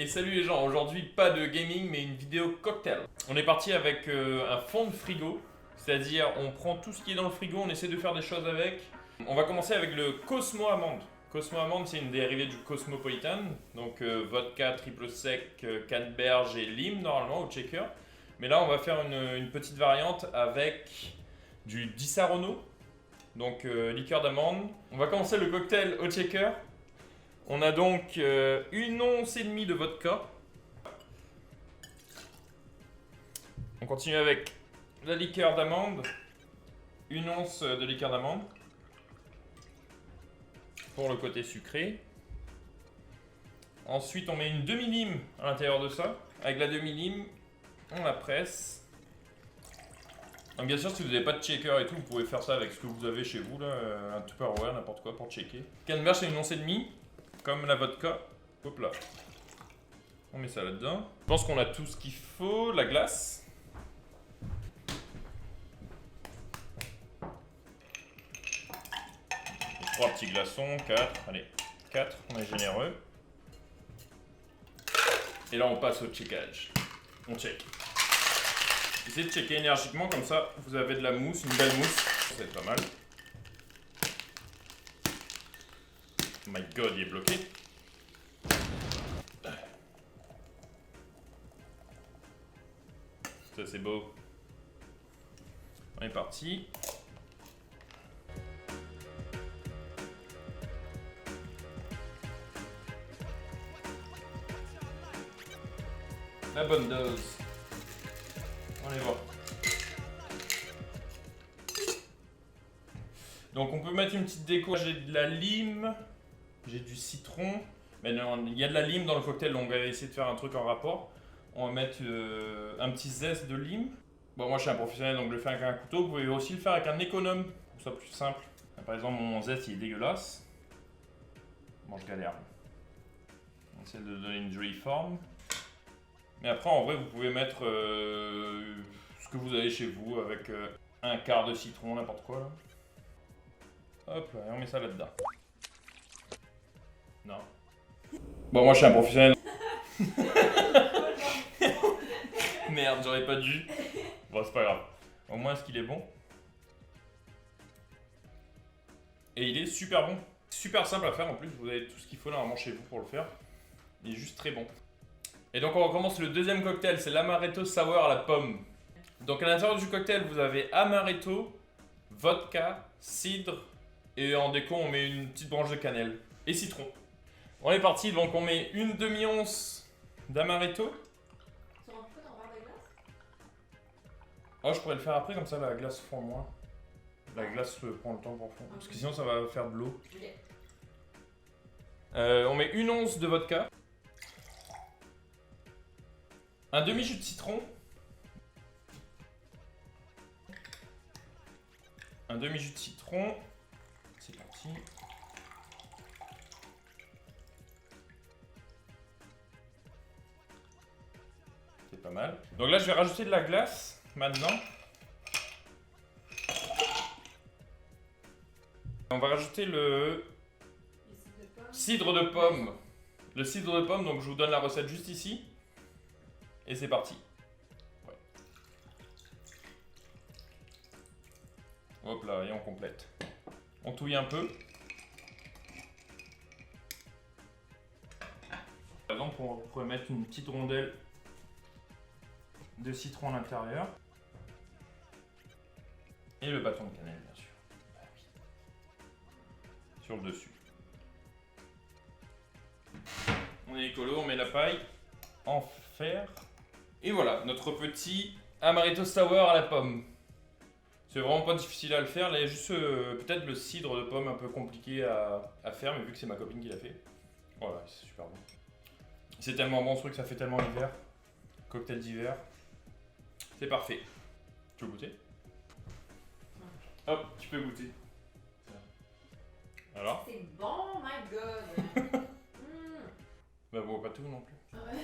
Et salut les gens, aujourd'hui pas de gaming mais une vidéo cocktail. On est parti avec un fond de frigo, c'est-à-dire on prend tout ce qui est dans le frigo, on essaie de faire des choses avec. On va commencer avec le Cosmo Amande. Cosmo Amande c'est une dérivée du Cosmopolitan, donc vodka, triple sec, canneberge et lime normalement au shaker. Mais là on va faire une petite variante avec du Disaronno, donc liqueur d'amande. On va commencer le cocktail au shaker. On a donc 1 once et demie de vodka. On continue avec la liqueur d'amande. 1 once de liqueur d'amande. Pour le côté sucré. Ensuite, on met une demi-lime à l'intérieur de ça. Avec la demi-lime, on la presse. Donc bien sûr, si vous n'avez pas de shaker et tout, vous pouvez faire ça avec ce que vous avez chez vous, là, un Tupperware, n'importe quoi pour checker. Canneberge, c'est 1 once et demie. Comme la vodka, hop là. On met ça là-dedans. Je pense qu'on a tout ce qu'il faut. La glace. Trois petits glaçons, 4. Allez, 4, on est généreux. Et là, on passe au checkage. On check. Essayez de checker énergiquement, comme ça, vous avez de la mousse, une belle mousse. Ça va être pas mal. Oh my god, il est bloqué. Ça c'est beau. On est parti. La bonne dose. On y va. Donc on peut mettre une petite déco. J'ai de la lime. J'ai du citron, mais non, il y a de la lime dans le cocktail, donc on va essayer de faire un truc en rapport. On va mettre un petit zeste de lime. Bon, moi je suis un professionnel, donc je le fais avec un couteau. Vous pouvez aussi le faire avec un économe, pour que ce soit plus simple. Par exemple, mon zeste il est dégueulasse. Bon, je galère. On essaie de donner une jolie forme. Mais après, en vrai, vous pouvez mettre ce que vous avez chez vous, avec un quart de citron, n'importe quoi. Là. Hop là, et on met ça là-dedans. Non. Bon, moi je suis un professionnel. Merde, j'aurais pas dû. Bon, c'est pas grave. Au moins, est-ce qu'il est bon? Et il est super bon. Super simple à faire en plus. Vous avez tout ce qu'il faut normalement chez vous pour le faire. Il est juste très bon. Et donc, on recommence le deuxième cocktail. C'est l'Amaretto Sour à la pomme. Donc, à l'intérieur du cocktail, vous avez Amaretto, vodka, cidre. Et en déco, on met une petite branche de cannelle. Et citron. On est parti, donc on met une demi-once d'amaretto. Tu rentres pas dans le verre de glace? Oh, je pourrais le faire après, comme ça la glace fond moins. La glace prend le temps pour fondre, parce que sinon ça va faire de l'eau. On met 1 once de vodka. Un demi-jus de citron. Un demi-jus de citron. C'est parti. C'est pas mal. Donc là, je vais rajouter de la glace maintenant. On va rajouter le cidre de pomme. Le cidre de pomme, donc je vous donne la recette juste ici. Et c'est parti. Ouais. Hop là, et on complète. On touille un peu. Par exemple, on pourrait mettre une petite rondelle de citron à l'intérieur. Et le bâton de cannelle, bien sûr. Bah oui. Sur le dessus. On est écolo, on met la paille en fer. Et voilà, notre petit Amaretto Sour à la pomme. C'est vraiment pas difficile à le faire. Là, il y a juste peut-être le cidre de pomme un peu compliqué à faire, mais vu que c'est ma copine qui l'a fait. Voilà, c'est super bon. C'est tellement bon ce truc, ça fait tellement l'hiver. Cocktail d'hiver. C'est parfait. Tu veux goûter? Hop, tu peux goûter. Alors? C'est bon, my god! Bah bon, pas tout non plus. Ouais.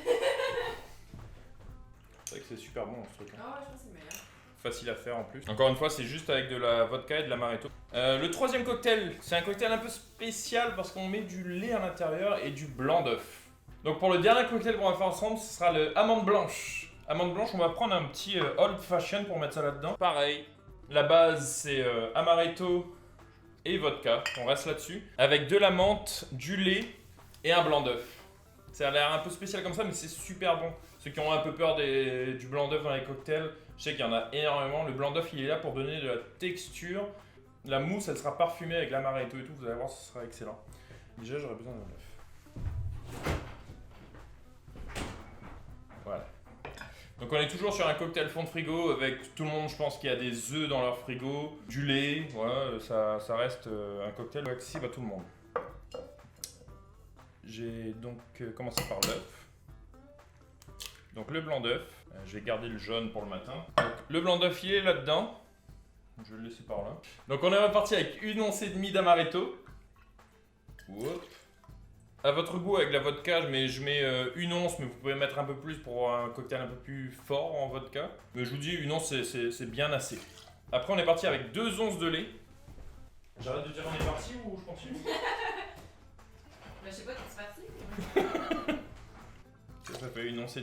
C'est vrai que c'est super bon ce truc. Ah ouais, je pense que c'est meilleur. Facile à faire en plus. Encore une fois, c'est juste avec de la vodka et de l'amaretto. Le troisième cocktail, c'est un cocktail un peu spécial parce qu'on met du lait à l'intérieur et du blanc d'œuf. Donc pour le dernier cocktail qu'on va faire ensemble, ce sera le amande blanche. Amande blanche, on va prendre un petit old fashion pour mettre ça là-dedans. Pareil, la base c'est amaretto et vodka, on reste là-dessus. Avec de la menthe, du lait et un blanc d'œuf. Ça a l'air un peu spécial comme ça, mais c'est super bon. Ceux qui ont un peu peur du blanc d'œuf dans les cocktails, je sais qu'il y en a énormément. Le blanc d'œuf, il est là pour donner de la texture. La mousse, elle sera parfumée avec l'amaretto et tout. Vous allez voir, ce sera excellent. Déjà, j'aurais besoin d'un œuf. Voilà. Donc on est toujours sur un cocktail fond de frigo avec tout le monde, je pense qu'il y a des œufs dans leur frigo, du lait, voilà, ça reste un cocktail accessible à tout le monde. J'ai donc commencé par l'œuf. Donc le blanc d'œuf, je vais garder le jaune pour le matin. Donc le blanc d'œuf il est là-dedans, je vais le laisser par là. Donc on est reparti avec 1,5 once d'amaretto. Hop. À votre goût avec la vodka, je mets 1 once, mais vous pouvez mettre un peu plus pour un cocktail un peu plus fort en vodka. Mais je vous dis 1 once c'est bien assez. Après on est parti avec 2 onces de lait. J'arrête de dire on est parti ou je continue? Mais je sais pas, t'es parti? Ça fait 1,5 once.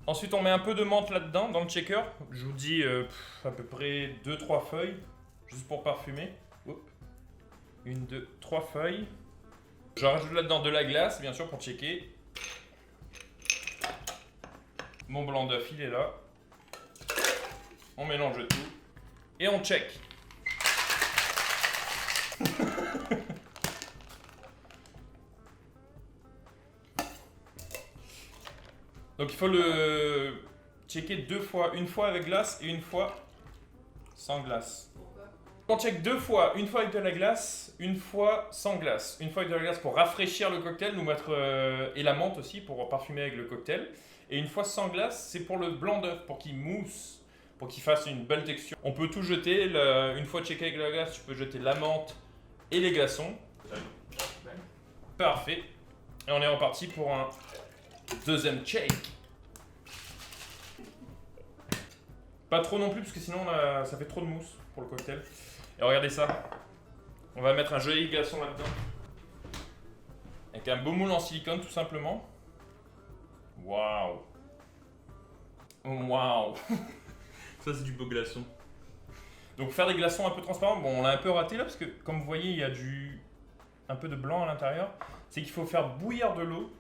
Ensuite on met un peu de menthe là-dedans, dans le shaker. Je vous dis à peu près 2-3 feuilles, juste pour parfumer. 1, 2, 3 feuilles. Je rajoute là-dedans de la glace, bien sûr, pour checker. Mon blanc d'œuf, il est là. On mélange tout. Et on check. Donc il faut le checker 2 fois. Une fois avec glace et une fois sans glace. Pourquoi? On check 2 fois, une fois avec de la glace, une fois sans glace. Une fois avec de la glace pour rafraîchir le cocktail, nous mettre et la menthe aussi pour parfumer avec le cocktail. Et une fois sans glace, c'est pour le blanc d'œuf, pour qu'il mousse, pour qu'il fasse une belle texture. On peut tout jeter, une fois checké avec la glace, tu peux jeter la menthe et les glaçons. Parfait. Et on est reparti pour un deuxième shake. Pas trop non plus, parce que sinon ça fait trop de mousse pour le cocktail. Et regardez ça. On va mettre un joli glaçon là-dedans. Avec un beau moule en silicone, tout simplement. Waouh. Waouh. Ça, c'est du beau glaçon. Donc, faire des glaçons un peu transparents. Bon, on l'a un peu raté là, parce que comme vous voyez, il y a un peu de blanc à l'intérieur. C'est qu'il faut faire bouillir de l'eau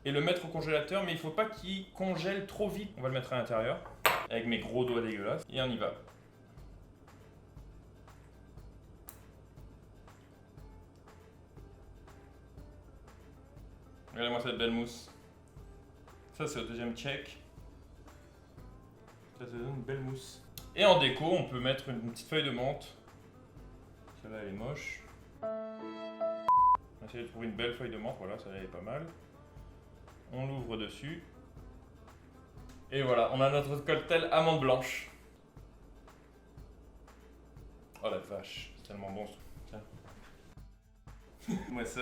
et le mettre au congélateur, mais il ne faut pas qu'il congèle trop vite. On va le mettre à l'intérieur avec mes gros doigts dégueulasses et on y va. Regardez-moi cette belle mousse. Ça c'est au deuxième check. Ça te donne une belle mousse. Et en déco, on peut mettre une petite feuille de menthe. Celle-là elle est moche. On va essayer de trouver une belle feuille de menthe, voilà, celle-là elle est pas mal. On l'ouvre dessus. Et voilà, on a notre cocktail amande blanche. Oh la vache, c'est tellement bon. Tiens. Moi ça.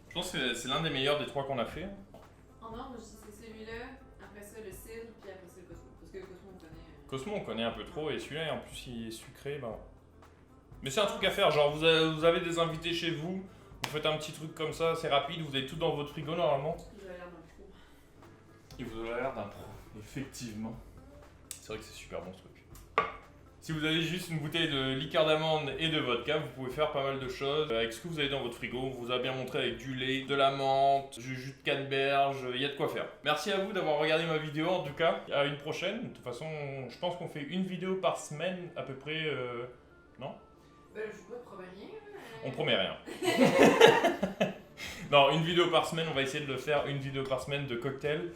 Je pense que c'est l'un des meilleurs des 3 qu'on a fait. En ordre, c'est celui-là, après ça le cidre, puis après ça le Cosmo. Parce que le Cosmo on connaît. Cosmo on connaît un peu trop et celui-là en plus il est sucré. Ben... Mais c'est un truc à faire, genre vous avez des invités chez vous, vous faites un petit truc comme ça, c'est rapide, vous avez tout dans votre frigo normalement. Il a l'air d'un pro. Il vous a l'air d'un pro, effectivement. C'est vrai que c'est super bon ce truc. Si vous avez juste une bouteille de liqueur d'amande et de vodka, vous pouvez faire pas mal de choses avec ce que vous avez dans votre frigo. On vous a bien montré avec du lait, de la menthe, du jus de canneberge, il y a de quoi faire. Merci à vous d'avoir regardé ma vidéo en tout cas. À une prochaine. De toute façon, je pense qu'on fait une vidéo par semaine à peu près. Non? Ben, je vous promets rien. On promet rien. Non, une vidéo par semaine, on va essayer de le faire, une vidéo par semaine de cocktail.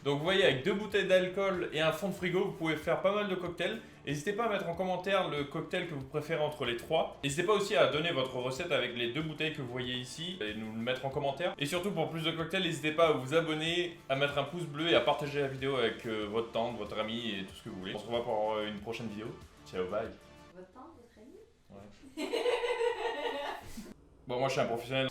Donc vous voyez, avec 2 bouteilles d'alcool et un fond de frigo, vous pouvez faire pas mal de cocktails. N'hésitez pas à mettre en commentaire le cocktail que vous préférez entre les 3. N'hésitez pas aussi à donner votre recette avec les 2 bouteilles que vous voyez ici et nous le mettre en commentaire. Et surtout pour plus de cocktails, n'hésitez pas à vous abonner, à mettre un pouce bleu et à partager la vidéo avec votre tante, votre ami et tout ce que vous voulez. On se revoit pour une prochaine vidéo. Ciao, bye. Votre tante, votre ami? Ouais. Bon, moi je suis un professionnel.